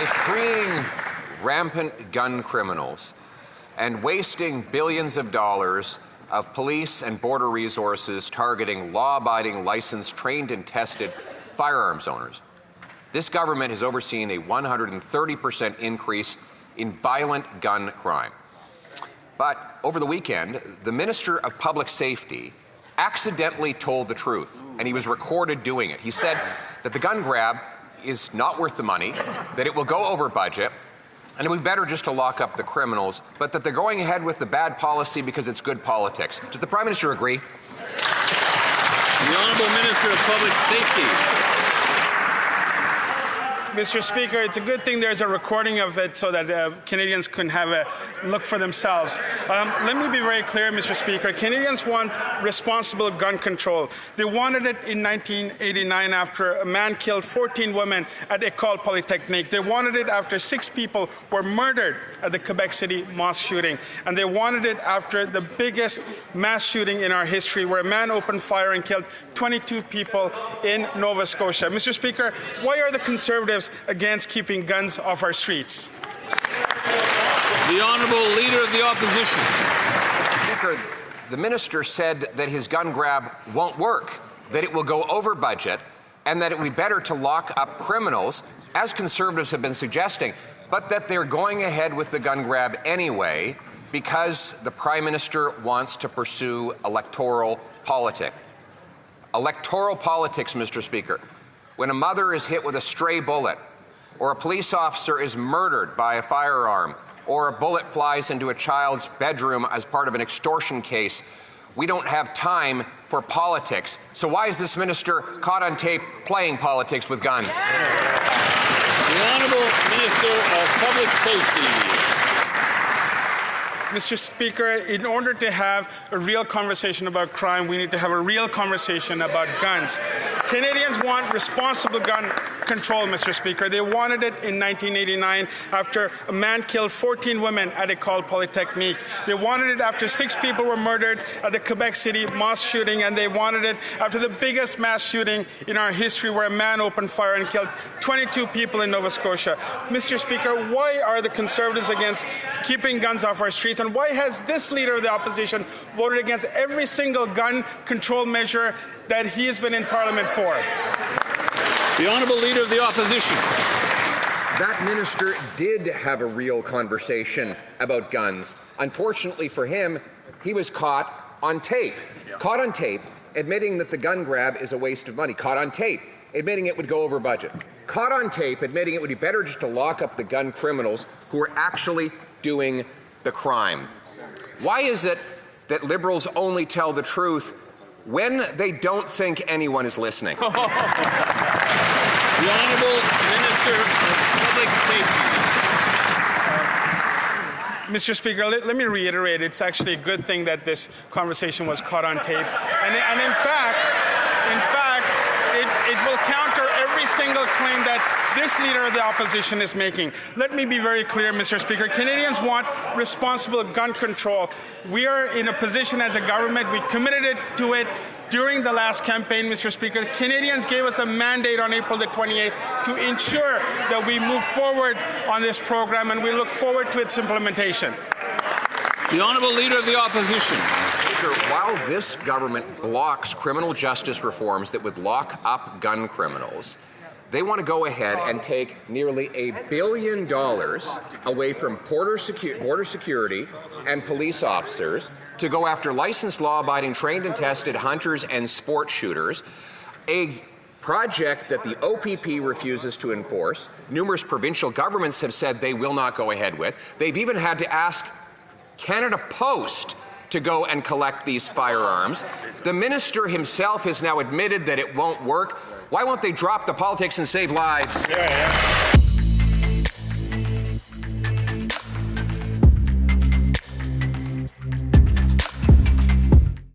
By freeing rampant gun criminals and wasting billions of dollars of police and border resources targeting law-abiding, licensed, trained and tested firearms owners, this government has overseen a 130% increase in violent gun crime. But over the weekend, the Minister of Public Safety accidentally told the truth, and he was recorded doing it. He said that the gun grab is not worth the money, that it will go over budget, and it would be better just to lock up the criminals, but that they're going ahead with the bad policy because it's good politics. Does the Prime Minister agree? The Honourable Minister of Public Safety. Mr. Speaker, it's a good thing there's a recording of it so that Canadians can have a look for themselves. Let me be very clear, Mr. Speaker. Canadians want responsible gun control. They wanted it in 1989 after a man killed 14 women at École Polytechnique. They wanted it after 6 people were murdered at the Quebec City mosque shooting. And they wanted it after the biggest mass shooting in our history, where a man opened fire and killed 22 people in Nova Scotia. Mr. Speaker, why are the Conservatives against keeping guns off our streets? The Honourable Leader of the Opposition. Mr. Speaker, the minister said that his gun grab won't work, that it will go over budget, and that it would be better to lock up criminals, as Conservatives have been suggesting, but that they're going ahead with the gun grab anyway because the Prime Minister wants to pursue electoral politics. Electoral politics, Mr. Speaker. When a mother is hit with a stray bullet, or a police officer is murdered by a firearm, or a bullet flies into a child's bedroom as part of an extortion case, we don't have time for politics. So why is this minister caught on tape playing politics with guns? The Honourable Minister of Public Safety. Mr. Speaker, in order to have a real conversation about crime, we need to have a real conversation about guns. Canadians want responsible gun control, Mr. Speaker. They wanted it in 1989 after a man killed 14 women at École Polytechnique. They wanted it after 6 people were murdered at the Quebec City mosque shooting, and they wanted it after the biggest mass shooting in our history, where a man opened fire and killed 22 people in Nova Scotia. Mr. Speaker, why are the Conservatives against keeping guns off our streets, and why has this Leader of the Opposition voted against every single gun control measure that he has been in Parliament for? The Honourable Leader of the Opposition. That minister did have a real conversation about guns. Unfortunately for him, he was caught on tape. Caught on tape admitting that the gun grab is a waste of money. Caught on tape admitting it would go over budget. Caught on tape admitting it would be better just to lock up the gun criminals who are actually doing the crime. Why is it that Liberals only tell the truth when they don't think anyone is listening? The Honourable Minister of Public Safety. Mr. Speaker, let me reiterate, it's actually a good thing that this conversation was caught on tape. And in fact, it will counter every single claim that this Leader of the Opposition is making. Let me be very clear, Mr. Speaker. Canadians want responsible gun control. We are in a position as a government. We committed to it during the last campaign, Mr. Speaker. Canadians gave us a mandate on April the 28th to ensure that we move forward on this program, and we look forward to its implementation. The Honourable Leader of the Opposition. Speaker, while this government blocks criminal justice reforms that would lock up gun criminals, they want to go ahead and take nearly $1 billion away from border security and police officers to go after licensed, law-abiding, trained and tested hunters and sport shooters, a project that the OPP refuses to enforce. Numerous provincial governments have said they will not go ahead with. They've even had to ask Canada Post to go and collect these firearms. The minister himself has now admitted that it won't work. Why won't they drop the politics and save lives? Yeah.